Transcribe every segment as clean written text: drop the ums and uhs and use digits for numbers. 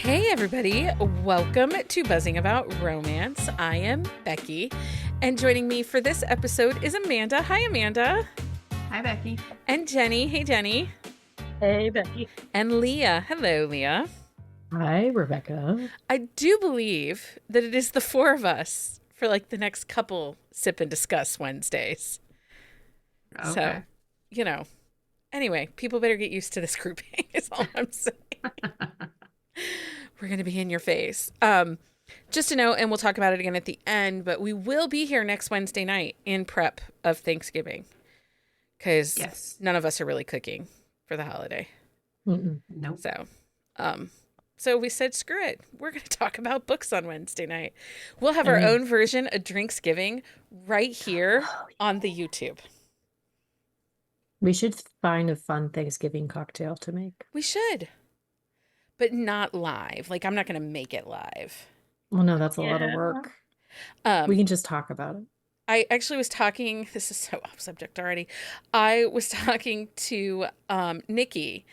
Hey, everybody. Welcome to Buzzing About Romance. I am Becky, and joining me for this episode is Amanda. Hi, Amanda. Hi, Becky. And Jenny. Hey, Jenny. Hey, Becky. And Leah. Hello, Leah. Hi, Rebecca. I do believe that it is the four of us for like the next couple Sip and Discuss Wednesdays. Okay. So, anyway, people better get used to this grouping, is all I'm saying. We're going to be in your face. Just to know, and we'll talk about it again at the end, but we will be here next Wednesday night in prep of Thanksgiving because none of us are really cooking for the holiday. Nope. So we said, screw it. We're going to talk about books on Wednesday night. We'll have our own version of Drinksgiving right here on the YouTube. We should find a fun Thanksgiving cocktail to make. We should. But not live. Like, I'm not going to make it live. Well, no, that's a lot of work. We can just talk about it. I actually was talking, this is so off subject already. I was talking to Nikki,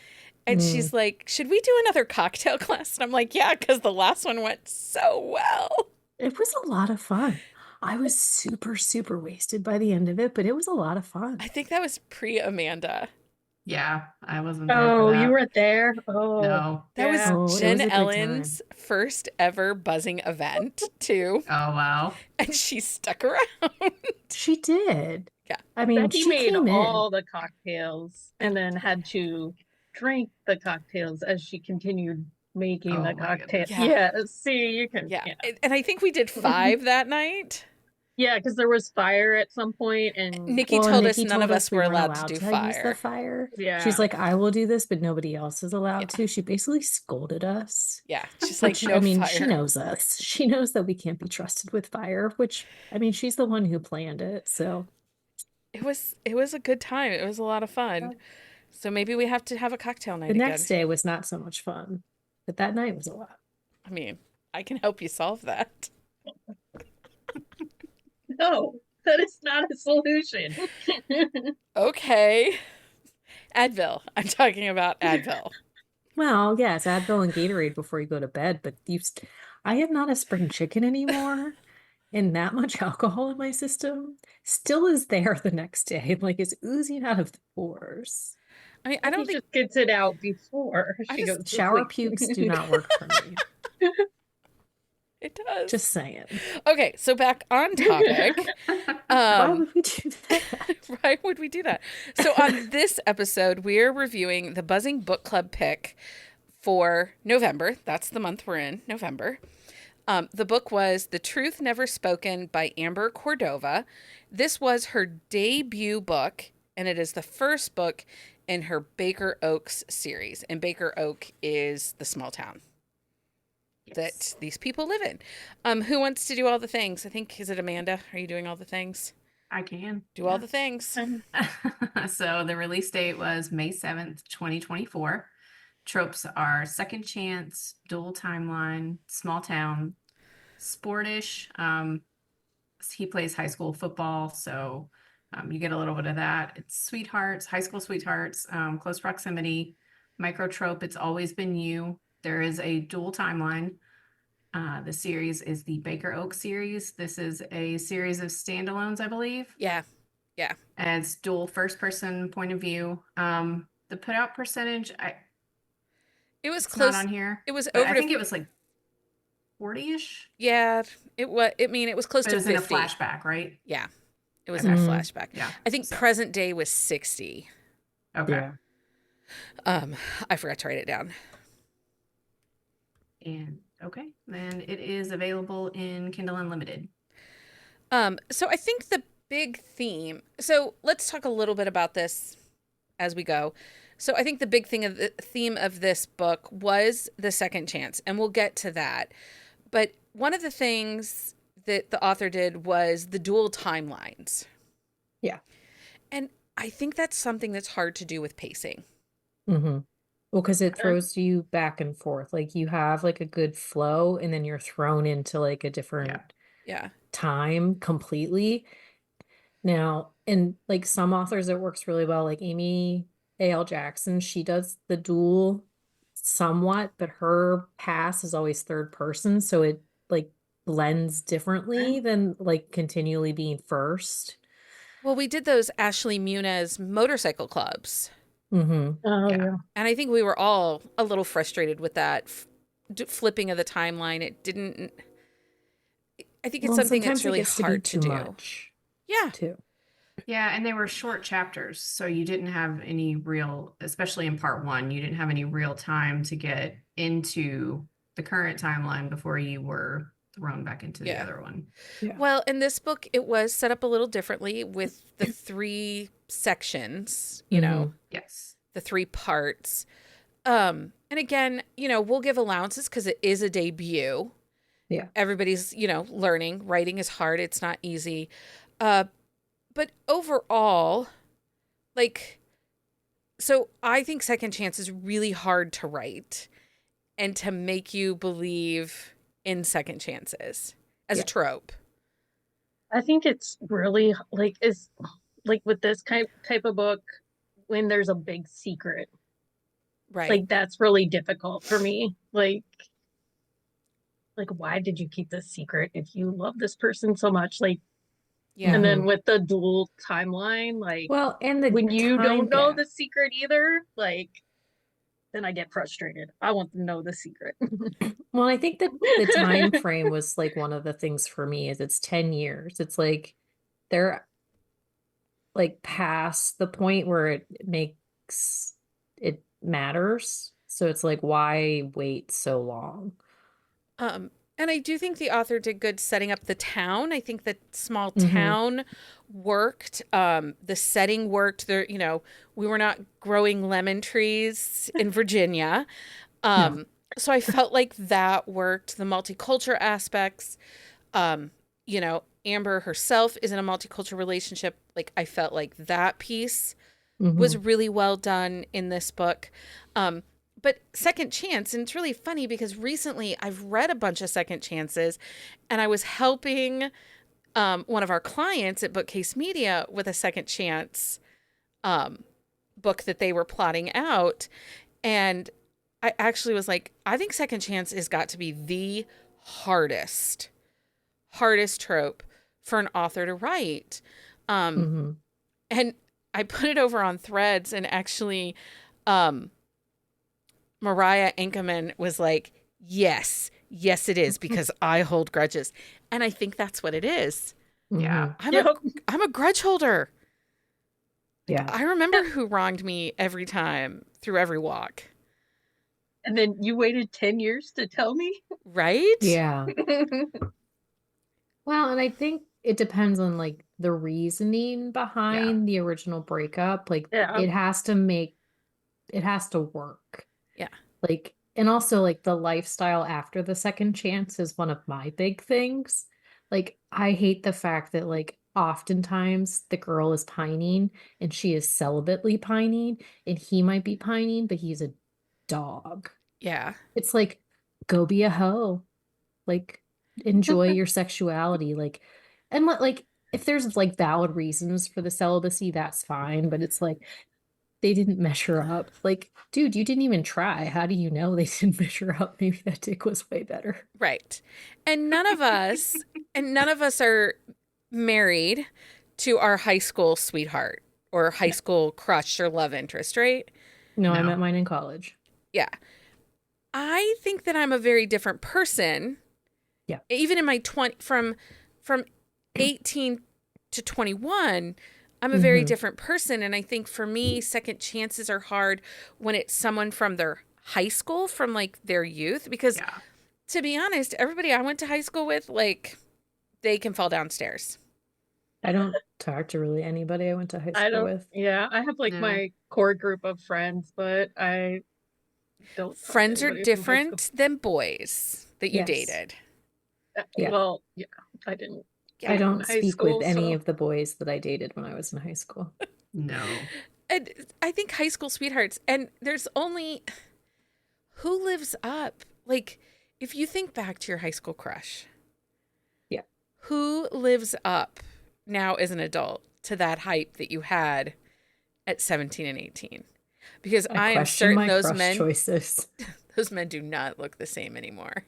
and she's like, should we do another cocktail class? And I'm like, yeah, because the last one went so well. It was a lot of fun. I was super, super wasted by the end of it, but it was a lot of fun. I think that was pre-Amanda. Yeah, I wasn't there for that. You weren't there? Oh. No. That was it Jen was a good Ellen's first ever buzzing event, too. Oh, wow. And she stuck around. She did. Yeah. I mean, Becky she made came in. all the cocktails and then had to drink the cocktails as she continued making Oh, the my cocktails. goodness. Yeah, see, you can. Yeah. Yeah, And I think we did 5 that night. yeah, because there was fire at some point, and Nikki Well, told Nikki us none told of us we were weren't allowed to do use the fire. fire. yeah, She's like, I will do this, but nobody else is allowed Yeah. to. She basically scolded us. Yeah. She's like, Which, no I mean, fire. she knows us. She knows that we can't be trusted with fire, which, I mean, she's the one who planned it. So It was a good time. It was a lot of fun. So maybe we have to have a cocktail night the again. next day was not so much fun, but that night was a lot. I mean, I can help you solve that. no, that is not a solution. Okay. Advil. I'm talking about Advil. Well, yes, Advil and Gatorade before you go to bed, but I am not a spring chicken anymore. And that much alcohol in my system still is there the next day. Like it's oozing out of the pores. I mean, I don't She think just gets it out before she goes to Shower sleep. pukes do not work for me. it does. Just saying. Okay, so back on topic. Why would we do that? Why would we do that? So on this episode, we're reviewing the Buzzing Book Club pick for November. That's the month we're in, November. The book was The Truth Never Spoken by Amber Cordova. This was her debut book, and it is the first book in her Baker Oaks series. And Baker Oak is the small town that these people live in. Who wants to do all the things? I think, is it Amanda? Are you doing all the things? I can. Do all the things. So the release date was May 7th, 2024. Tropes are second chance, dual timeline, small town, sportish. He plays high school football, so you get a little bit of that. It's sweethearts, high school sweethearts, close proximity, micro trope. It's always been you. There is a dual timeline. The series is the Baker Oak series. This is a series of standalones, I believe. Yeah. And it's dual first person point of view. The put out percentage, It was it's close. not on here. It was But over I to think it was like 40-ish. Yeah, it was. I mean, it was close But to it was in a 50. flashback, right? Yeah, it was in a flashback. Yeah. I think so- present day was 60. Okay. Yeah. I forgot to write it down. And okay, then it is available in Kindle Unlimited. So I think the big theme. So let's talk a little bit about this as we go. So I think the big thing of the theme of this book was the second chance, and we'll get to that. But one of the things that the author did was the dual timelines. Yeah. And I think that's something that's hard to do with pacing. Mm-hmm. Well, because it throws you back and forth. Like you have like a good flow, and then you're thrown into like a different Yeah. time completely. Now, in like some authors, it works really well. Like Amy A.L. Jackson, she does the dual somewhat, but her past is always third person, so it like blends differently than like continually being first. Well, we did those Ashley Muniz motorcycle clubs. Mm-hmm. Oh Yeah. yeah. And I think we were all a little frustrated with that flipping of the timeline. It didn't, I think it's Well, and something that's sometimes it really gets to be hard to too do. much Yeah. too. Yeah, and they were short chapters, so you didn't have any real, especially in part one, you didn't have any real time to get into the current timeline before you were thrown back into the Yeah. other one. Yeah. Well, in this book, it was set up a little differently with the 3 sections, you know, Yes. the 3 parts. And again, you know, we'll give allowances because it is a debut. Yeah. Everybody's, you know, learning. Writing is hard. It's not easy. But overall, like, so I think Second Chance is really hard to write and to make you believe in second chances as a Yeah. trope. I think it's really like is like with this type of book when there's a big secret. Right. Like that's really difficult for me. Like why did you keep this secret if you love this person so much? Like Yeah. and then with the dual timeline, like Well, and the when you time don't know gap. the secret either, like then I get frustrated. I want to know the secret. Well, I think that the time frame was like one of the things for me is it's 10 years. It's like they're like past the point where it matters. So it's like, why wait so long? And I do think the author did good setting up the town. I think the small Mhm. town worked. The setting worked. There, you know, we were not growing lemon trees in Virginia. No. So I felt like that worked. The multicultural aspects. You know, Amber herself is in a multicultural relationship. Like I felt like that piece was Mhm. really well done in this book. But Second Chance, and it's really funny because recently I've read a bunch of Second Chances and I was helping one of our clients at Bookcase Media with a Second Chance book that they were plotting out. And I actually was like, I think Second Chance has got to be the hardest trope for an author to write. Mhm. And I put it over on Threads and actually Mariah Inkerman was like, yes, it is because I hold grudges. And I think that's what it is. Yeah. Mhm. I'm a grudge holder. Yeah. I remember who wronged me every time through every walk. And then you waited 10 years to tell me? Right? Yeah. Well, and I think it depends on like the reasoning behind the original breakup. Like Yeah. it has to work. Yeah. Like, and also like the lifestyle after the second chance is one of my big things. Like, I hate the fact that like oftentimes the girl is pining and she is celibately pining and he might be pining, but he's a dog. Yeah. It's like, go be a hoe. Like, enjoy your sexuality. Like, and like, if there's like valid reasons for the celibacy, that's fine. But it's like, they didn't measure up. Like, dude, you didn't even try. How do you know they didn't measure up? Maybe that dick was way better. Right. And none of us are married to our high school sweetheart or high school crush or love interest, right? No, I No. met mine in college. Yeah. I think that I'm a very different person. Yeah. Even in my 20 from 18 to 21, I'm a very different person, and I think for me second chances are hard when it's someone from their high school, from like their youth, because Yeah. to be honest, everybody I went to high school with, like, they can fall downstairs. I don't talk to really anybody I went to high school with. I have like No. my core group of friends, but I don't talk to Friends are anybody from high school. different than boys that you Yes. dated. Yeah. Well, yeah, I didn't. Yeah. I don't high speak school, with any so- of the boys that I dated when I was in high school. No. And I think high school sweethearts, and there's only who lives up. Like, if you think back to your high school crush, Yeah. who lives up now as an adult to that hype that you had at 17 and 18? Because I I am question certain my crush choices. those men do not look the same anymore.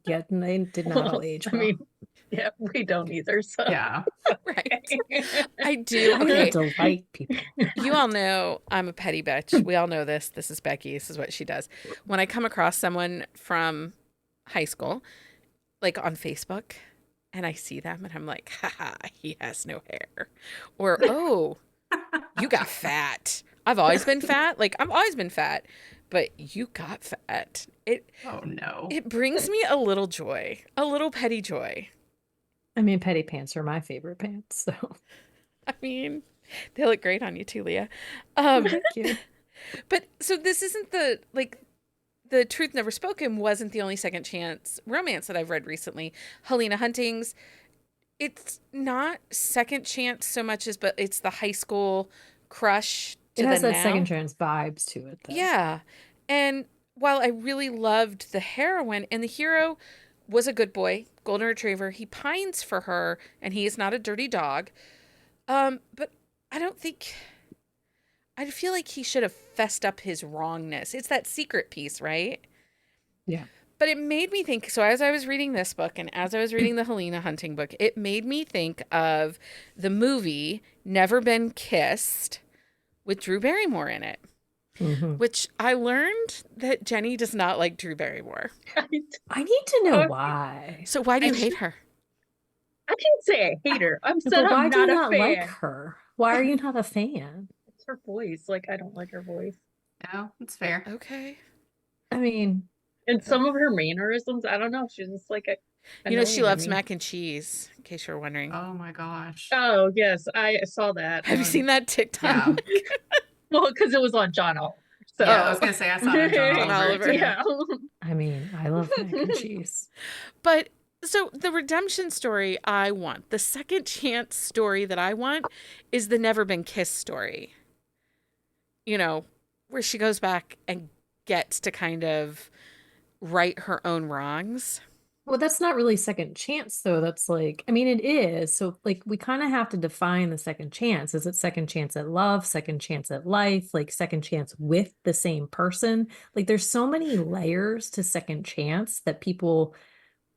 Yeah, they did not all Well, age I well. mean, yeah, we don't either. So Yeah. Right. I do. I Okay. delight people. You all know I'm a petty bitch. We all know this. This is Becky. This is what she does. When I come across someone from high school, like on Facebook, and I see them and I'm like, haha, he has no hair. Or, oh, you got fat. I've always been fat. Like, I've always been fat, but you got fat. Oh no. It brings me a little joy, a little petty joy. I mean, petty pants are my favorite pants, so I mean, they look great on you too, Leah. thank you. But so this isn't the Truth Never Spoken wasn't the only second chance romance that I've read recently. Helena Hunting's, it's not second chance so much as, but it's the high school crush to It has the that now. second chance vibes to it, though. Yeah. And while I really loved the heroine and the hero was a good boy, golden retriever, he pines for her and he is not a dirty dog. But I feel like he should have fessed up his wrongness. It's that secret piece, right? Yeah. But it made me think, so as I was reading this book and as I was reading the Helena Hunting book, it made me think of the movie Never Been Kissed with Drew Barrymore in it, Mhm. which I learned that Jenny does not like Drew Barrymore. I need to know Okay. why. So why do you hate her? I can't say I hate her. I'm But said why I'm do you not a not fan. like her? Why are you not a fan? It's her voice. Like I don't like her voice. No, it's fair. Okay. I mean, And some of her mannerisms, I don't know. She's just like You know, she annoying to loves me. mac and cheese, in case you're wondering. Oh my gosh. Oh yes, I saw that. Have you seen that TikTok? Yeah. Well, because it was on John Oliver. So Yeah, I was gonna say I saw it on John John Oliver. Oliver. too. yeah. I mean, I love mac and cheese. But so the redemption story I want, the second chance story that I want is the Never Been Kissed story. You know, where she goes back and gets to kind of right her own wrongs. Well, that's not really second chance, though. That's like, I mean, it is. So, like, we kind of have to define the second chance. Is it second chance at love, second chance at life, like second chance with the same person? Like, there's so many layers to second chance that people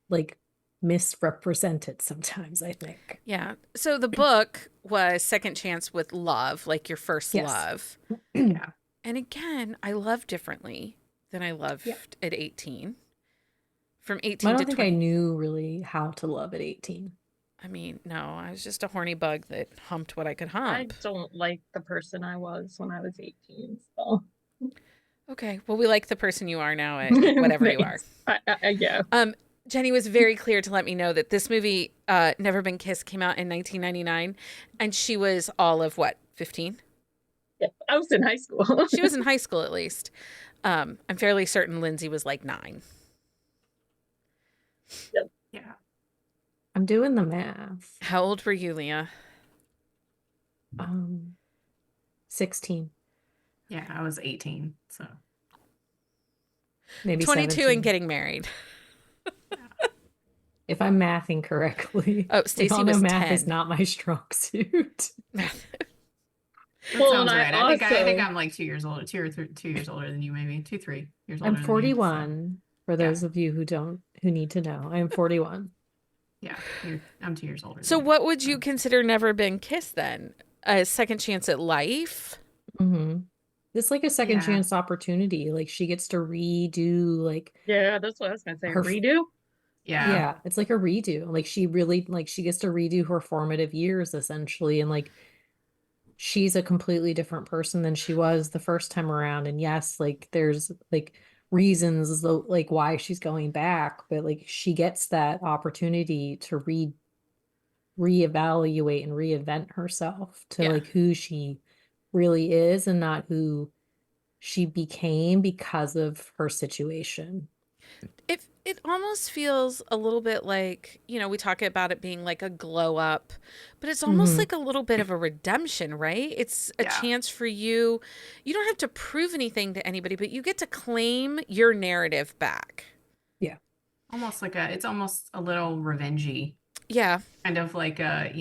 like misrepresent it sometimes, I think. Yeah. So the book was Second Chance with Love, like your first Yes. love. Yeah. And again, I love differently than I loved Yeah. at 18. From I 18 don't to think 20. I knew really how to love at 18. I mean, no, I was just a horny bug that humped what I could I hump. don't like the person I was when I was 18. So Okay. Well, we like the person you are now at whatever you are. Thanks. Yeah. Jenny was very clear to let me know that this movie, Never Been Kissed, came out in 1999, and she was all of what, 15? Yeah. I was in high school. She was in high school at least. I'm fairly certain Lindsay was like 9. Yeah. I'm doing the math. How old were you, Leah? 16, Yeah, I was 18. So maybe 22 17. and getting married. If I'm mathing correctly. Oh, We Stacy all know was math 10. is not my strong suit. that Well, sounds and I right. I think also- I'm like 2 years older, 2 years older than you, maybe 2, 3 years older. I'm than you, so, 41. For Yeah. those of you who need to know, I am 41. yeah, I'm 2 years older. So than what would you consider Never Been Kissed then? A second chance at life? Mm-hmm. It's like a second Yeah. chance opportunity. Like she gets to redo, like Yeah, that's what I was gonna say. Her- Redo? yeah, it's like a redo. Like she really, like she gets to redo her formative years essentially, and like she's a completely different person than she was the first time around. And yes, like there's like reasons like why she's going back, but like she gets that opportunity to reevaluate and reinvent herself to Yeah. like who she really is and not who she became because of her situation. It almost feels a little bit like, you know, we talk about it being like a glow up, but it's almost Mhm. like a little bit of a redemption, right? It's a Yeah. chance for you. You don't have to prove anything to anybody, but you get to claim your narrative back. it's almost a little revengey. Yeah. Kind of like a,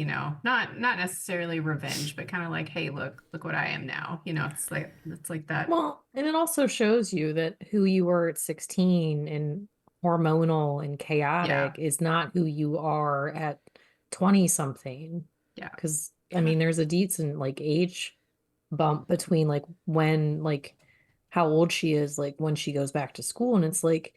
not necessarily revenge, but kind of like, hey, look what I am now. It's like that. Well, and it also shows you that who you were at 16 and hormonal and chaotic is not who you are at 20 something. Yeah. Because I mean, there's a decent like age bump between like when like how old she is, like when she goes back to school. And it's like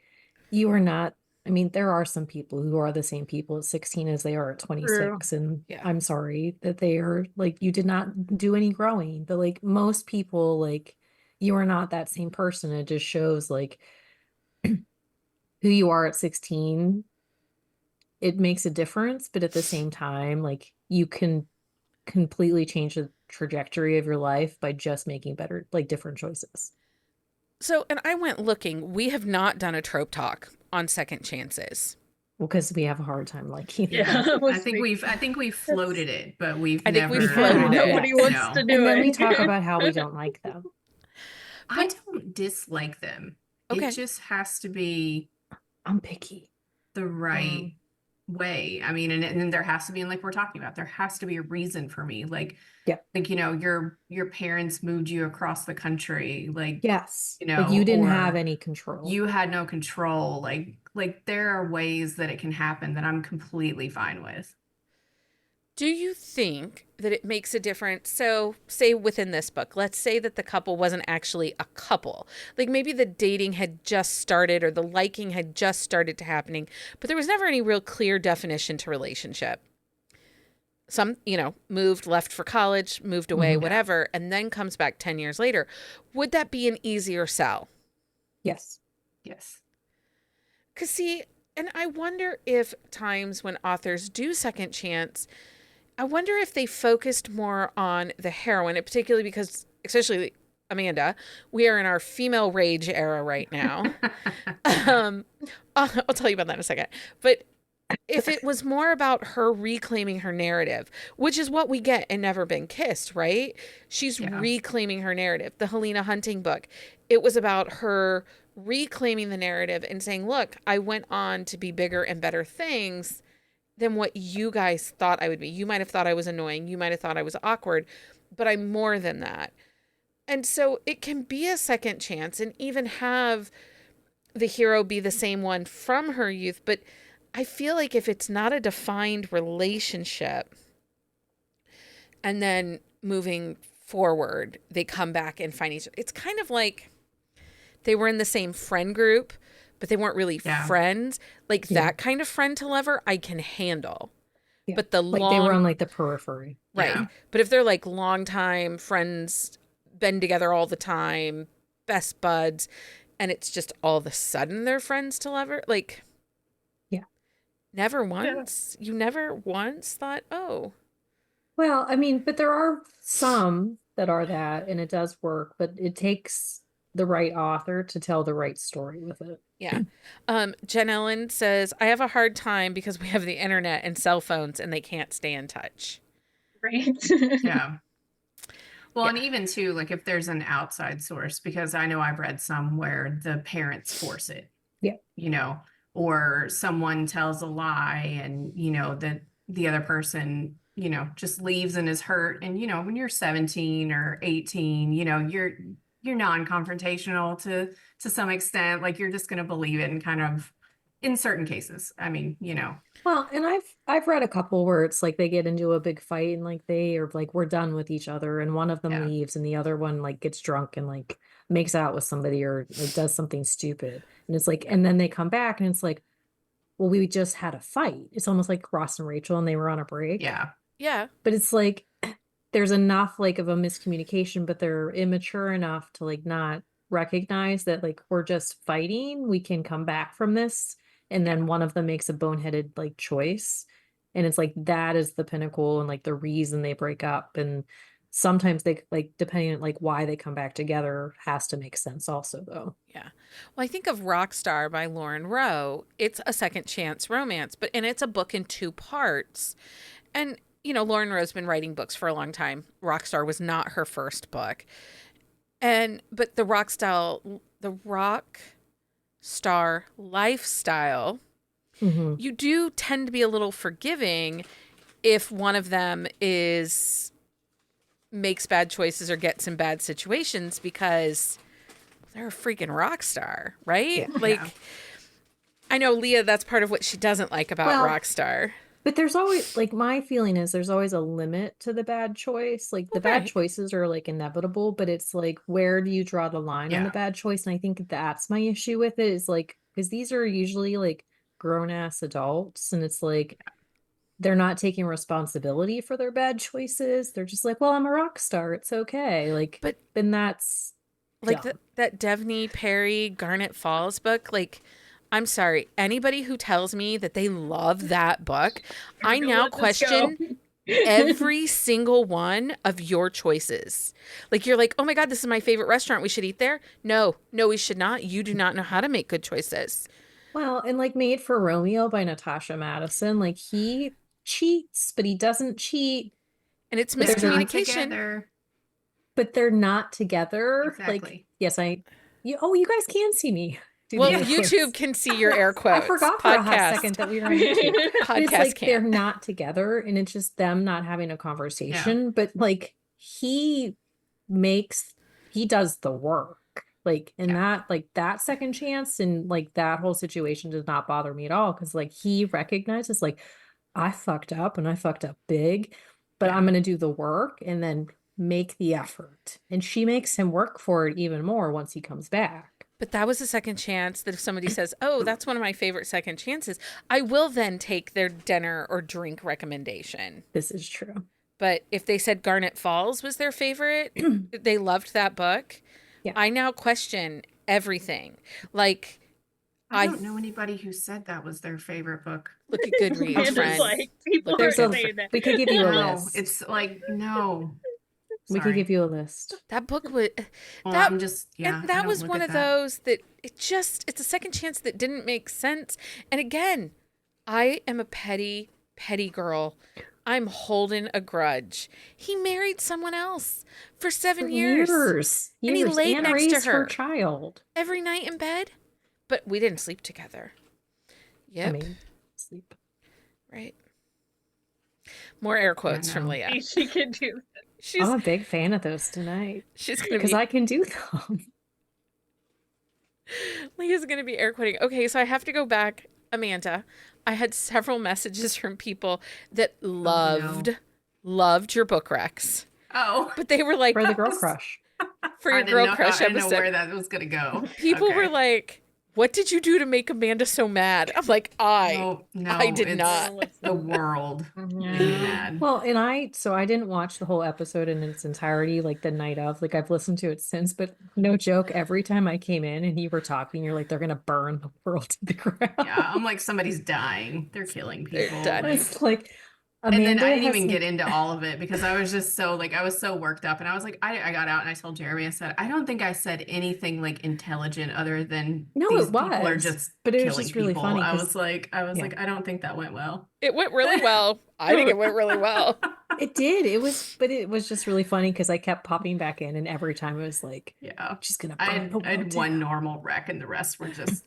you are not, I mean, there are some people who are the same people at 16 as they are at True. 26. And Yeah. I'm sorry that they are like, you did not do any growing, but like most people, like you are not that same person. It just shows like who you are at 16. It makes a difference, but at the same time, like you can completely change the trajectory of your life by just making better, like different choices. So, and I went looking. We have not done a trope talk on second chances. Well, because we have a hard time liking Yeah. them. I think we've floated it, but we've I think never we floated it. Nobody Yes. wants to do And then it. we talk about how we don't like them. I don't dislike them. Okay. It just has to be I'm picky. the right way. I mean, and there has to be, and like we're talking about, there has to be a reason for me. Like, Yeah. like, your parents moved you across the country. Like, Yes. Like you didn't have any control. you had no control. Like there are ways that it can happen that I'm completely fine with. Do you think that it makes a difference? So, say within this book, let's say that the couple wasn't actually a couple. Like maybe the dating had just started or the liking had just started to happening, but there was never any real clear definition to relationship. Some, moved, left for college, moved away, whatever, and then comes back 10 years later. Would that be an easier sell? Yes. Yes. Because see, and I wonder if times when authors do second chance, I wonder if they focused more on the heroine, particularly because, especially Amanda, we are in our female rage era right now. I'll tell you about that in a second. But if it was more about her reclaiming her narrative, which is what we get in Never Been Kissed, right? She's reclaiming her narrative. The Helena Hunting book, it was about her reclaiming the narrative and saying, look, I went on to be bigger and better things than what you guys thought I would be. You might have thought I was annoying. You might have thought I was awkward, but I'm more than that. And so it can be a second chance and even have the hero be the same one from her youth. But I feel like if it's not a defined relationship and then moving forward, they come back and find each other. It's kind of like they were in the same friend group, but they weren't really friends. Like that kind of friend to lover, I can handle. Yeah. But they were on like the periphery. Right. Yeah. But if they're like longtime friends, been together all the time, best buds, and it's just all of a sudden they're friends to lover, like, never once, you never once thought, oh. Well, I mean, but there are some that are that, and it does work, but it takes the right author to tell the right story with it. Yeah. Jen Ellen says, I have a hard time because we have the internet and cell phones and they can't stay in touch. Right. Yeah. Well, and even too, like if there's an outside source, because I know I've read some where the parents force it. Yeah. Or someone tells a lie and, that the other person, just leaves and is hurt. And, when you're 17 or 18, you're non-confrontational to some extent. Like you're just going to believe it and kind of in certain cases. I mean, Well, and I've read a couple where it's like they get into a big fight and like they are like we're done with each other and one of them leaves and the other one like gets drunk and like makes out with somebody or like does something stupid. And it's like and then they come back and it's like, well, we just had a fight. It's almost like Ross and Rachel and they were on a break. Yeah. Yeah. But it's like there's enough like of a miscommunication, but they're immature enough to like not recognize that like we're just fighting. We can come back from this. And then one of them makes a boneheaded like choice. And it's like that is the pinnacle and like the reason they break up. And sometimes they like depending on like why they come back together has to make sense also though. Yeah. Well, I think of Rockstar by Lauren Rowe. It's a second chance romance, and it's a book in two parts. And, Lauren Rowe's been writing books for a long time. Rockstar was not her first book. But the Rockstar lifestyle Mhm. you do tend to be a little forgiving if one of them makes bad choices or gets in bad situations because they're a freaking rock star, right? Yeah. Like, Yeah. I know Leah, that's part of what she doesn't like about Well, Rockstar. but there's always like my feeling is there's always a limit to the bad choice. Like the bad Right. choices are like inevitable, but it's like where do you draw the line on the Yeah. bad choice? And I think that's my issue with it is like because these are usually like grown ass adults, and it's like they're not taking responsibility for their bad choices. They're just like, well, I'm a rock star. It's okay. Like, But then that's like dumb. that Devney Perry Garnet Falls book, like, I'm sorry, anybody who tells me that they love that book, I Don't now let this go. question every single one of your choices. Like, you're like, oh my God, this is my favorite restaurant. We should eat there. No, we should not. You do not know how to make good choices. Well, and like Made for Romeo by Natasha Madison, like he cheats, but he doesn't cheat. And it's But They're there's a not miscommunication. together. but they're not together. Like, Exactly. yes, you guys can see me do Well, the air quotes. YouTube can see your air I quotes. forgot for a hot Podcast. second that we were on YouTube. But it's Podcast like they're can't. not together and it's just them not having a conversation. But like he does the work. Like and Yeah. that second chance and like that whole situation does not bother me at all. Cause like he recognizes like I fucked up and I fucked up big, but Yeah. I'm gonna do the work and then make the effort. And she makes him work for it even more once he comes back. But that was a second chance that if somebody says, oh, that's one of my favorite second chances, I will then take their dinner or drink recommendation. This is true. But if they said Garnet Falls was their favorite, they loved that book, Yeah. I now question everything. Like, I don't know anybody who said that was their favorite book. look at Goodreads, And friend. it's like people Look, are There's a saying that. we could give you a No, list. it's like no. We could Sorry. give you a list. That book was Well, that, I'm just yeah. and I that don't was look one at of that. those that it's a second chance that didn't make sense. And again, I am a petty girl. I'm holding a grudge. He married someone else for 7 years. And he laid next to raised her. her child. Every night in bed, but we didn't sleep together. Yep. I mean, sleep. Right. More air quotes from no. Leah. She can do She's I'm a big fan of those tonight she's gonna because be I can do them. Leah's gonna be air quoting. Okay, so I have to go back, Amanda. I had several messages from people that loved your book recs, Oh, but they were like For the girl crush. for I your didn't girl know, crush I didn't know episode. where that was gonna go. People Okay. were like, "What did you do to make Amanda so mad?" I'm like, No, I did it's not. the world made me mad. Well, and I didn't watch the whole episode in its entirety like the night of. Like I've listened to it since, but no joke, every time I came in and you were talking, you're like, they're gonna burn the world to the ground. Yeah, I'm like somebody's dying. They're killing They're people. done. Like, It's like and then Amanda I didn't has even like- get into all of it because I was just so like I was so worked up and I was like I got out and I told Jeremy, I said I don't think I said anything like intelligent other than No, these it people are was, just but it was killing just really people. funny I 'cause- was like yeah. I don't think that went well. It went really well. I think it went really well. It did. But it was just really funny because I kept popping back in, and every time it was like, Yeah. she's gonna I burn had, the I had world one down. normal wreck and the rest were just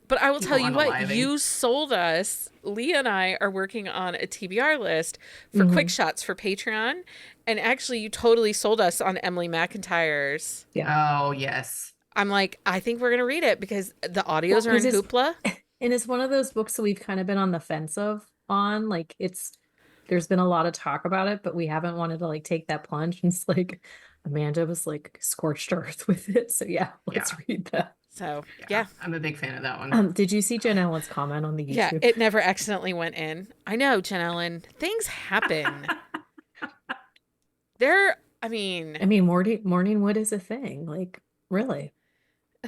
But I will tell you People what, unaliving. you sold us. Leah and I are working on a TBR list for quick shots for Patreon. And actually, you totally sold us on Emily McIntyre's. oh yes. I'm like, I think we're going to read it because the audios Well, are in 'cause it's- Hoopla. And it's one of those books that we've kind of been on the fence on. Like there's been a lot of talk about it, but we haven't wanted to like take that plunge. And it's like Amanda was like scorched earth with it. So yeah, let's read that. So, yeah. I'm a big fan of that one. Did you see Jen Ellen's comment on the YouTube? Yeah, it never accidentally went in. I know, Jen Ellen. Things happen. I mean, morning wood is a thing. Like, really?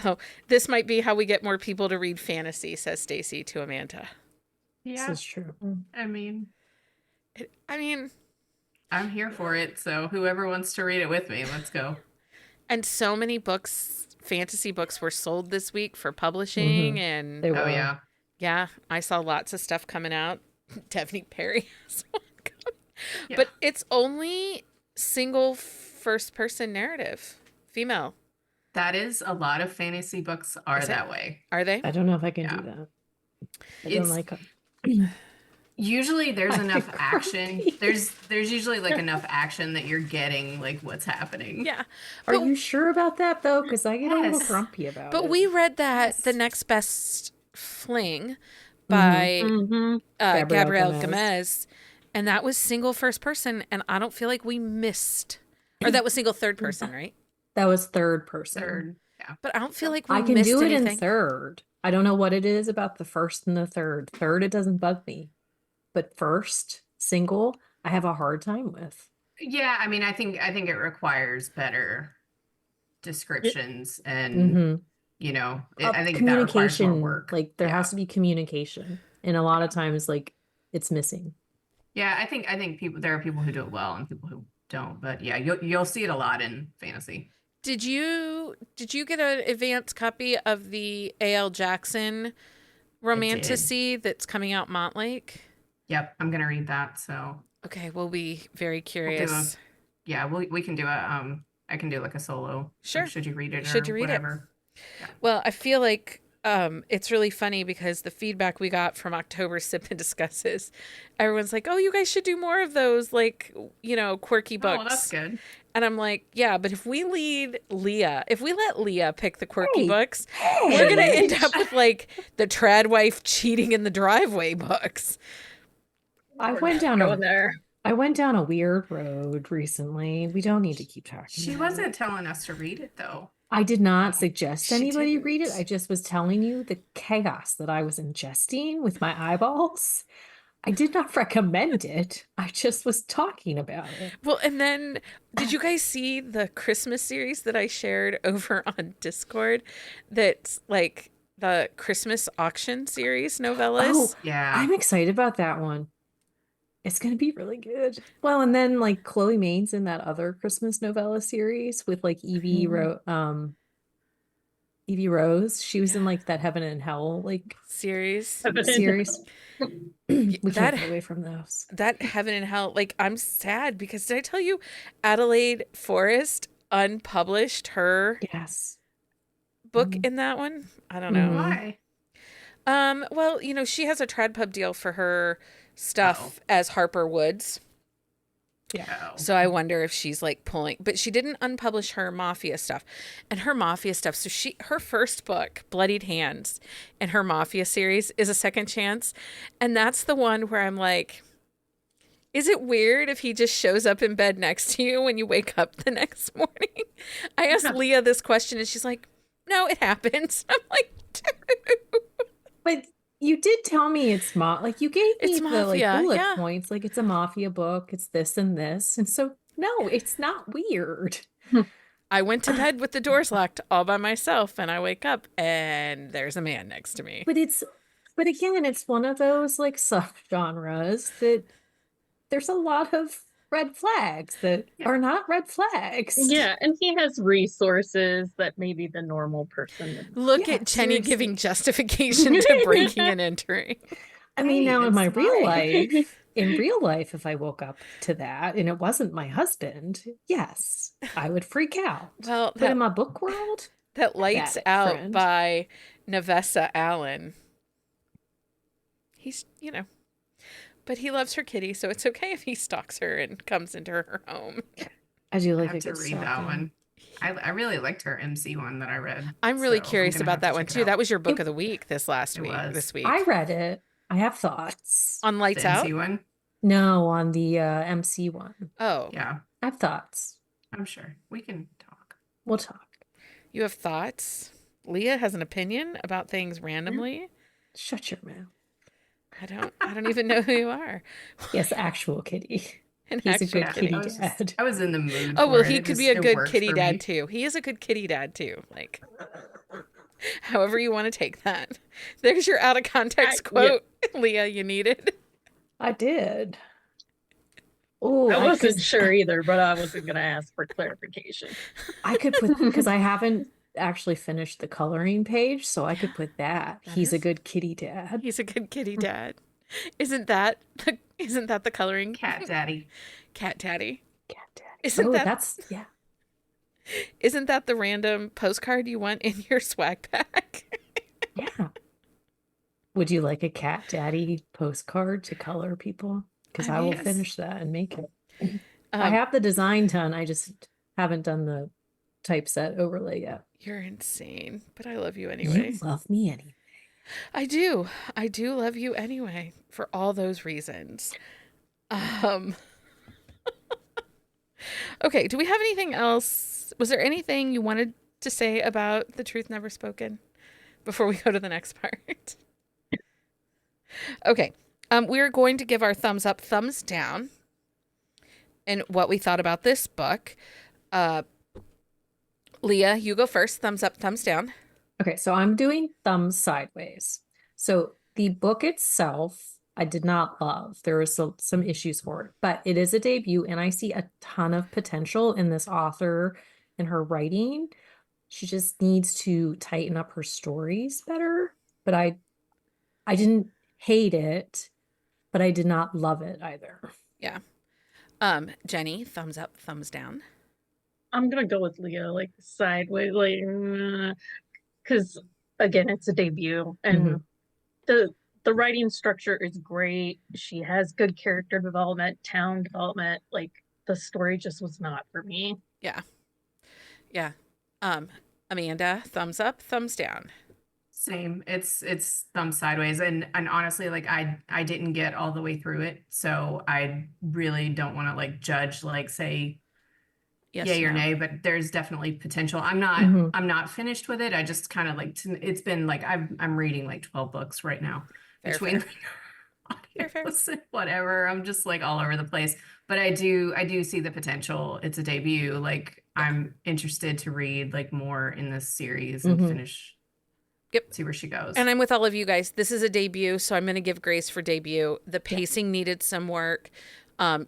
oh, this might be how we get more people to read fantasy, says Stacy to Amanda. Yeah. This is true. I mean, I mean, I'm here for it. So whoever wants to read it with me, let's go. and so many books, fantasy books were sold this week for publishing. And They Oh were. yeah. yeah, I saw lots of stuff coming out. Devney Perry has one coming. Yeah. But it's only single first person narrative, female. That is a lot of fantasy books are Is it? that way. Are they? I don't know if I can Yeah. do that. I don't It's like usually there's I enough feel action. grumpy. There's usually like enough action that you're getting like what's happening. Yeah. Are But you sure about that though? Because I get a little Yes. grumpy about but it. we read that The Yes. Next Best Fling Mm-hmm. by Mm-hmm. Gabrielle Gabrielle Gomez. Gomez, and that was single first person, and I don't feel like we missed, or that was single third person, right? That was third person. Third. Yeah. But I don't feel like we I can missed do it in anything. third. I don't know what it is about the first and the third. Third, it doesn't bug me. But first, single, I have a hard time with. Yeah, I mean, I think it requires better descriptions and Mm-hmm. I think that requires more Communication, work. like there Yeah. has to be communication. And a lot of times, like it's missing. Yeah, I think there are people who do it well and people who don't, but yeah, you'll see it a lot in fantasy. Did you get an advance copy of the A.L. Jackson romantasy that's coming out Montlake? Yep, I'm gonna read that, so Okay, we'll be very we'll do curious. we can do I can do like a solo. Like, Sure. should you read it Should or you read it? whatever. Well, I feel like it's really funny because the feedback we got from October Sip and Discusses, everyone's like, "Oh, you guys should do more of those, like, quirky books." Oh, that's good. And I'm like, yeah, but if we let Leah pick the quirky Hey, books, hey. we're gonna end up with like the trad wife cheating in the driveway books. I We're went not down going there. I went down a weird road recently. We don't need to keep talking. She about wasn't it. telling us to read it though. I did not suggest She anybody read it. didn't. I just was telling you the chaos that I was ingesting with my eyeballs. I did not recommend it. I just was talking about it. Well, and then did you guys see the Christmas series that I shared over on Discord? That's like the Christmas auction series novellas. Oh, Yeah. I'm excited about that one. It's going to be really good. Well, and then like Chloe Main's in that other Christmas novella series with like Evie Rose. She was in like that Heaven and Hell like Series. series. We that- can't get away from those. That Heaven and Hell, like I'm sad because did I tell you Adelaide Forrest unpublished her Yes. book Mhm. in that one? I don't know. Mhm. Why? Well, she has a trad pub deal for her stuff as Harper Woods. Yeah. So I wonder if she's like pulling, but she didn't unpublish her mafia stuff. And her mafia stuff, so her first book, Bloodied Hands, in her mafia series is A Second Chance. And that's the one where I'm like, is it weird if he just shows up in bed next to you when you wake up the next morning? I asked Leah this question and she's like, no, it happens. I'm like, dude. But you did tell me it's like you gave me It's the like mafia, bullet yeah. points, like it's a mafia book, it's this and this. And so no, it's not weird. I went to bed with the doors locked all by myself and I wake up and there's a man next to me. But again, it's one of those like subgenres that there's a lot of red flags that are not red flags. Yeah, and he has resources that maybe the normal person would. Look Yeah, at Jenny seriously. giving justification to breaking and entering. I mean, Hey, now in it's my real fine. life, if I woke up to that and it wasn't my husband, yes, I would freak out. Well, But in my book world, that Lights Got it, Out friend. by Nevessa Allen. He's, but he loves her kitty, so it's okay if he stalks her and comes into her home. I do I like have a to good read that stalking. one. I really liked her MC one that I read. I'm really so curious gonna about have to that one check it too. out. That was your book It- of the week this It was. this week. I read it. I have thoughts. On Lights The Out? MC one. No, on the MC one. Oh, Yeah, I have thoughts. I'm sure we can talk. We'll talk. you have thoughts? Leah has an opinion about things randomly. Shut your mouth. I don't even know who you are. Yes, actual kitty. An He's a actual good kitty. kitty dad. I was in the mood. Oh, for well, it. he It could be just- a it good worked kitty for dad me. too. He is a good kitty dad too. Like, however you want to take that. There's your out of context Yeah. quote, Leah, you needed. I did. Oh, I wasn't sure either, but I wasn't going to ask for clarification. I could put because I haven't actually finished the coloring page, so I could put that. That He's a is- good kitty dad. He's a good kitty dad. Isn't that the coloring Cat daddy. cat daddy? Cat daddy. Isn't that that's yeah. isn't that the random postcard you want in your swag pack? Yeah. Would you like a cat daddy postcard to color people? Because I I will mean, Yes. finish that and make it. I um, have the design done. I just haven't done the typeset overlay yet. you're insane, but I love you You anyway. love me anyway. I do. I do love you anyway for all those reasons. Um, okay, do we have anything else? Was there anything you wanted to say about The Truth Never Spoken before we go to the next part? Okay. We're going to give our thumbs up, thumbs down, and what we thought about this book. Leah, you go first. Thumbs up, thumbs down. Okay, so I'm doing thumbs sideways. So the book itself, I did not love. There were some issues for it, but it is a debut, and I see a ton of potential in this author and her writing. She just needs to tighten up her stories better. But I didn't hate it, but I did not love it either. Yeah. Jenny, thumbs up, thumbs down. I'm gonna go with Leah, like sideways, like because again, it's a debut, and the writing structure is great. She has good character development, town development. Like the story just was not for me. Yeah. Yeah. Amanda, thumbs up, thumbs down. Same. It's thumb sideways, and honestly, like I didn't get all the way through it, so I really don't want to like judge, like say Yes, yay or no. nay, but there's definitely potential. I'm not finished with it. I just kind of like it's been like I'm reading like 12 books right now Fair, between fair. audiobooks and whatever. I'm just like all over the place. But I do see the potential. It's a debut. Like I'm interested to read like more in this series and finish. Yep. See where she goes. And I'm with all of you guys. This is a debut, so I'm going to give grace for debut. The pacing needed some work.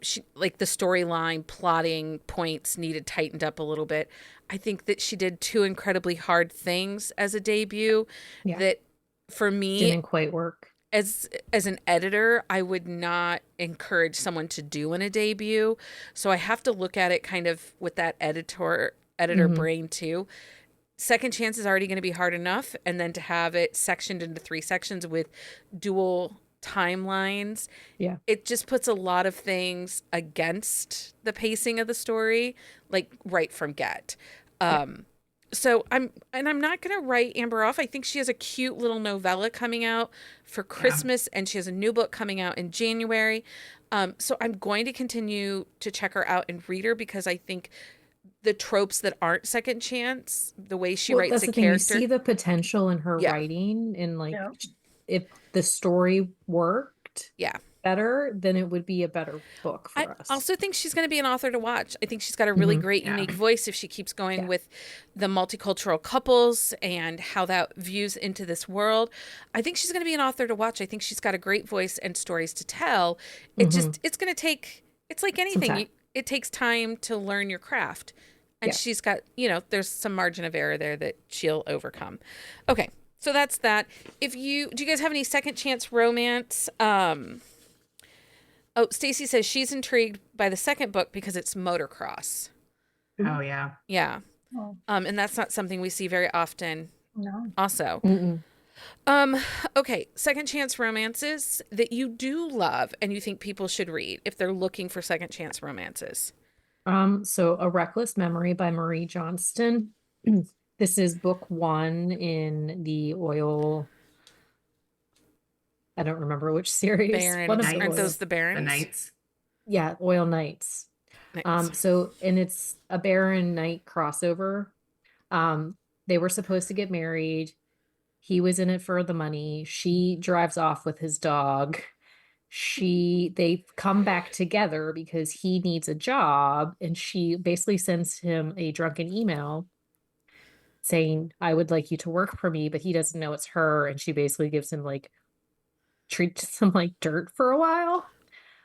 She like the storyline, plotting points needed tightened up a little bit. I think that she did two incredibly hard things as a debut that for me Didn't quite work. as an editor, I would not encourage someone to do in a debut. So I have to look at it kind of with that editor brain too. Second chance is already going to be hard enough, and then to have it sectioned into 3 sections with dual timelines, it just puts a lot of things against the pacing of the story, like right from get. So I'm not going to write Amber off. I think she has a cute little novella coming out for Christmas, and she has a new book coming out in January. So I'm going to continue to check her out and read her, because I think the tropes that aren't second chance, the way she writes that's a the thing. character. You see the potential in her writing, and like if the story worked better, then it would be a better book for us. I also think she's going to be an author to watch. I think she's got a really great, unique voice if she keeps going with the multicultural couples and how that views into this world. I think she's going to be an author to watch. I think she's got a great voice and stories to tell. It's going to take, it's like anything. It takes time to learn your craft. And she's got, there's some margin of error there that she'll overcome. Okay. So that's that. Do you guys have any second chance romance? Stacy says she's intrigued by the second book because it's motocross. Oh yeah. Yeah. And that's not something we see very often. No. Also. Okay. Second chance romances that you do love and you think people should read if they're looking for second chance romances. So A Reckless Memory by Marie Johnston. This is book 1 in the Oil. I don't remember which series. Barons. Aren't those the Barons? The Knights. Yeah, Oil Knights. And it's a Baron Knight crossover. They were supposed to get married. He was in it for the money. She drives off with his dog. They come back together because he needs a job, and she basically sends him a drunken email saying, I would like you to work for me, but he doesn't know it's her, and she basically gives him treats him like dirt for a while.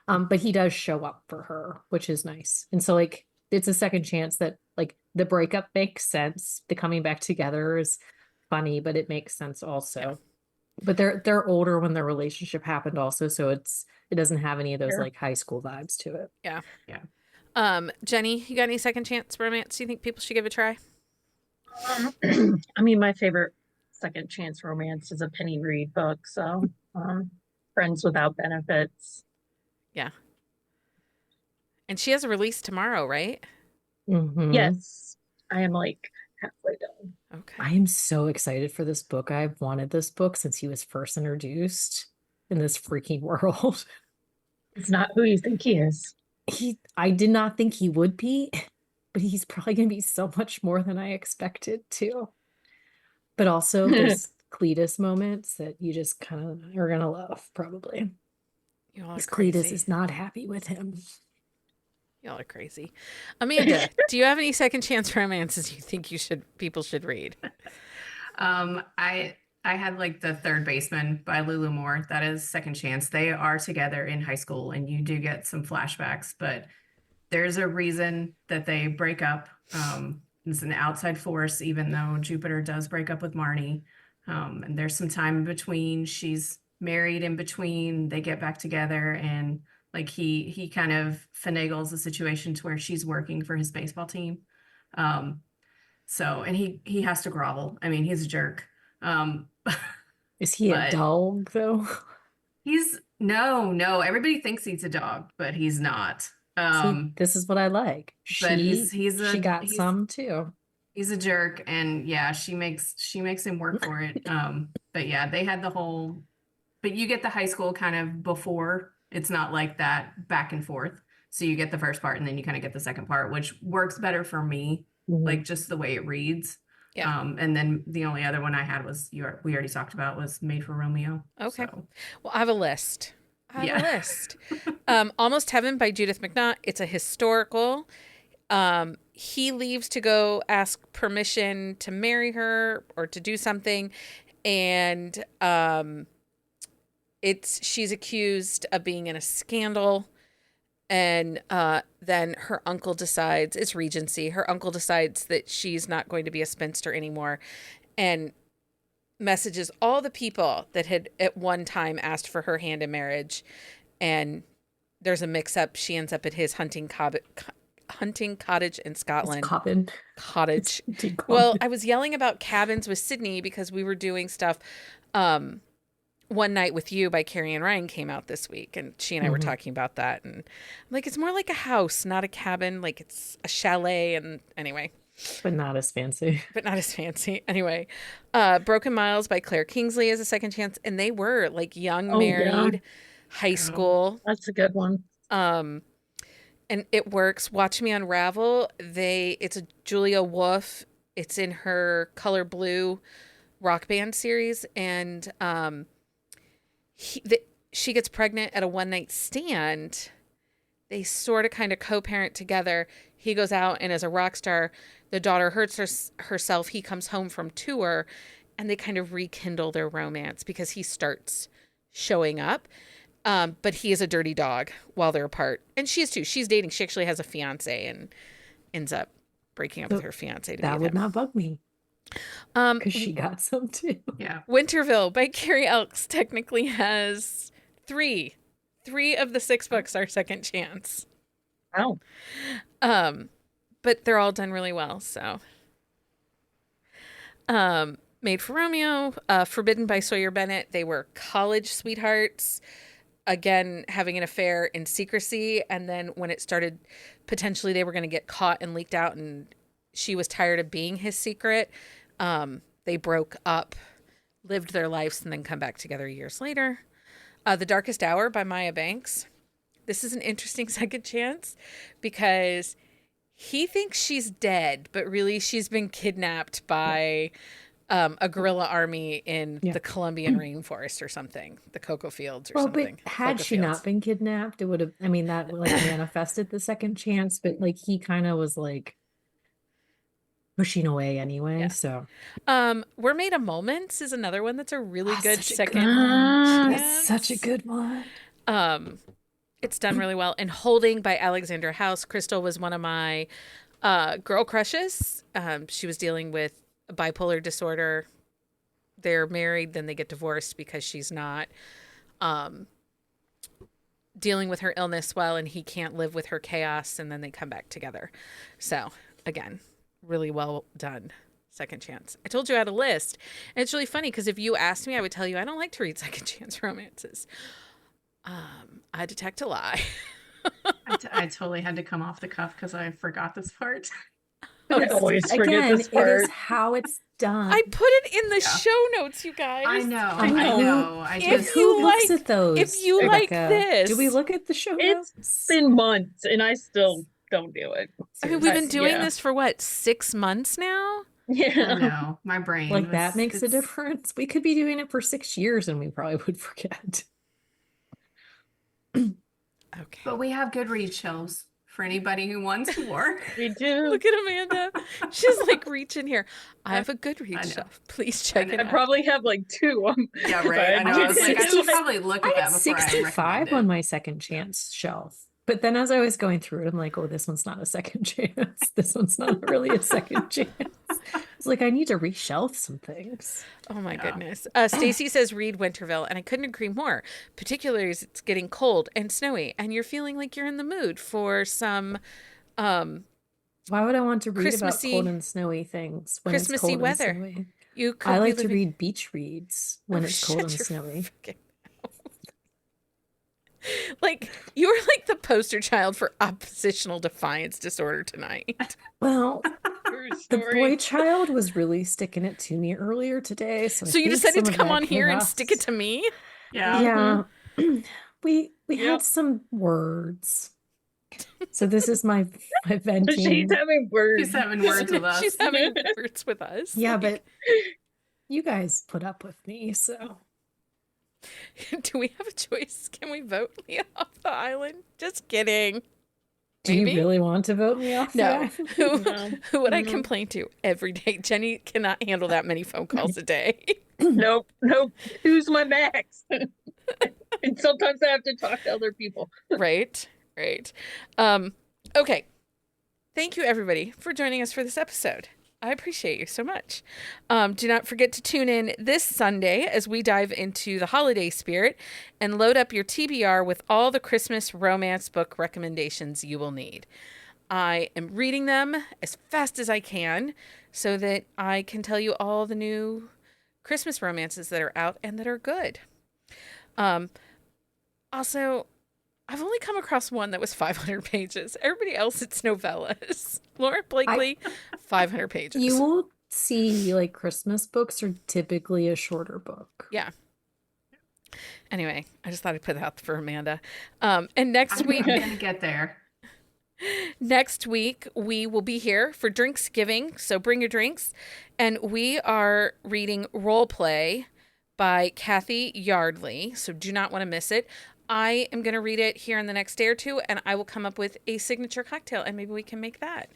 But he does show up for her, which is nice. And so it's a second chance that the breakup makes sense. The coming back together is funny, but it makes sense also. Yeah. But they're older when their relationship happened also, so it doesn't have any of those high school vibes to it. Yeah. Yeah. Jenny, you got any second chance romance you think people should give a try? I mean, my favorite second chance romance is a Penny Reed book. So, Friends Without Benefits. Yeah. And she has a release tomorrow, right? Yes, I am like halfway done. Okay. I am so excited for this book. I've wanted this book since he was first introduced in this freaking world. It's not who you think he is. I did not think he would be, but he's probably going to be so much more than I expected too. But also there's Cletus moments that you just kind of are going to love probably. You all are Because crazy. Cletus is not happy with him. Y'all are crazy. Amanda, do you have any second chance romances you think people should read? I had like The Third Baseman by Lulu Moore. That is second chance. They are together in high school, and you do get some flashbacks, but there's a reason that they break up. It's an outside force, even though Jupiter does break up with Marnie. And there's some time in between. She's married in between. They get back together, and like he kind of finagles the situation to where she's working for his baseball team. And he has to grovel. I mean, he's a jerk. Is he a But dog though? no. Everybody thinks he's a dog, but he's not. See, this is what I like. But She got some too. he's a jerk, and yeah, she makes him work for it. But yeah, they had but you get the high school kind of before. It's not like that back and forth. So you get the first part, and then you kind of get the second part, which works better for me, like just the way it reads. Yeah. And then the only other one I had was we already talked about was Made for Romeo. Okay. So. Well, I have a list. Almost Heaven by Judith McNaught. It's a historical. He leaves to go ask permission to marry her or to do something. And she's accused of being in a scandal. And then her uncle decides, it's Regency, her uncle decides that she's not going to be a spinster anymore, and messages all the people that had at one time asked for her hand in marriage. And there's a mix-up. She ends up at his hunting cottage in Scotland. Cottage. Well, I was yelling about cabins with Sydney because we were doing stuff. One Night with You by Carrie Ann Ryan came out this week, and she and I were talking about that. And I'm like, it's more like a house, not a cabin. Like it's a chalet. And anyway. But not as fancy. Anyway, Broken Miles by Claire Kingsley is a second chance. And they were like young, married, high school. That's a good one. And it works. Watch Me Unravel. It's a Julia Wolf. It's in her Color Blue rock band series. And she gets pregnant at a one-night stand. They sort of kind of co-parent together. He goes out and as a rock star, the daughter hurts herself. He comes home from tour, and they kind of rekindle their romance because he starts showing up. But he is a dirty dog while they're apart. And she is too. She's dating. She actually has a fiance and ends up breaking up with her fiance. That would not bug me. Because she got some too. Yeah. Winterville by Carrie Elks technically has three of the 6 books are second chance. Oh. But they're all done really well. So, Made for Romeo, Forbidden by Sawyer Bennett. They were college sweethearts, again having an affair in secrecy, and then when it started, potentially they were going to get caught and leaked out, and she was tired of being his secret. They broke up, lived their lives, and then come back together years later. The Darkest Hour by Maya Banks. This is an interesting second chance because he thinks she's dead, but really she's been kidnapped by a guerrilla army in the Colombian rainforest or something, the cocoa fields or something. But had she not been kidnapped, it would have, I mean, that like manifested the second chance, but like he kind of was like pushing away anyway. Yeah. So We're Made of Moments is another one that's a really good second chance. chance. Such a good one. It's done really well. And Holding by Alexandra House. Crystal was one of my girl crushes. She was dealing with bipolar disorder. They're married, then they get divorced because she's not dealing with her illness well, and he can't live with her chaos, and then they come back together. So again, really well done second chance. I told you I had a list. And it's really funny because if you asked me, I would tell you I don't like to read second chance romances. I detect a lie. I totally had to come off the cuff because I forgot this part. I always forget Again, this it part. is how it's done. I put it in the Yeah. show notes, you guys. I know. I I know. know. I If just you Who looks like- at those? if you like Rebecca? this- Do we look at the show It's notes? been months and I still don't do it. I mean, we've been doing Yeah. this for what, 6 months now? I Yeah. know. My brain Like that was- makes a it's- difference. We could be doing it for 6 years and we probably would forget. Okay. But we have Goodreads shelves for anybody who wants more. We do. Look at Amanda. She's like reaching here. I have a I Goodreads know. shelf. Please check it I out. probably have like 2 on Yeah, right. I know. I was like, I should probably look I at had that before I 65 recommend on it. my second chance shelf. But then as I was going through it, I'm like, oh, this one's not a second chance. This one's not really a second chance. It's like I need to reshelf some things. Oh my Yeah. goodness. Stacy says read Winterville, and I couldn't agree more. Particularly as it's getting cold and snowy, and you're feeling like you're in the mood for some Why would I want to read about Christmassy- cold and snowy things when it's Christmassy cold weather. and snowy? you could I be like to living- read beach reads when Oh, it's cold shut and your snowy. frickin' mouth. Like you were like the poster child for oppositional defiance disorder tonight. Well, True the story. boy child was really sticking it to me earlier today. So, I So you think decided some to of come that on here hit and us. stick it to me? Yeah. Yeah. we Yep. had some words. So this is my She's venting. having words. She's having words with us. She's having words with us. Yeah, Like, but you guys put up with me, so do we have a choice? Can we vote Leah off the island? Just kidding. do Maybe? you really want to vote me off? No. the Who, No. who would I No. complain to every day? Jenny cannot handle that many phone calls a day. Nope. Who's my max? And sometimes I have to talk to other people. Right. Okay. Thank you, everybody, for joining us for this episode. I appreciate you so much. Do not forget to tune in this Sunday as we dive into the holiday spirit and load up your TBR with all the Christmas romance book recommendations you will need. I am reading them as fast as I can so that I can tell you all the new Christmas romances that are out and that are good. Also, I've only come across one that was 500 pages. Everybody else, it's novellas. Laura Blakely, 500 pages. you will see like Christmas books are typically a shorter book. Yeah. Anyway, I just thought I'd put that out for Amanda. And next I'm week, gonna get there. we will be here for Drinksgiving. So bring your drinks. And we are reading Role Play by Kathy Yardley. So do not want to miss it. I am going to read it here in the next day or two, and I will come up with a signature cocktail, and maybe we can make that.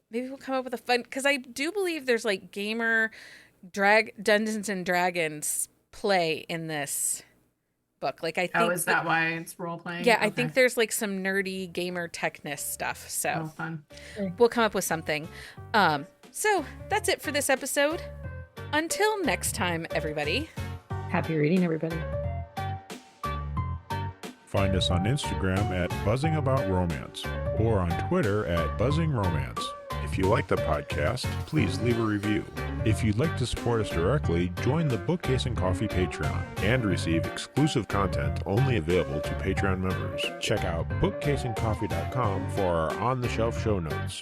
Maybe we'll come up with a fun, because I do believe there's like gamer Dungeons and Dragons play in this book. Like I think Oh, is that why it's role playing? yeah, I Okay. think there's like some nerdy gamer techness stuff. So Oh, fun. we'll come up with something. So that's it for this episode. Until next time, everybody. Happy reading, everybody. Find us on Instagram at BuzzingAboutRomance or on Twitter at BuzzingRomance. If you like the podcast, please leave a review. If you'd like to support us directly, join the Bookcase and Coffee Patreon and receive exclusive content only available to Patreon members. Check out bookcaseandcoffee.com for our on-the-shelf show notes.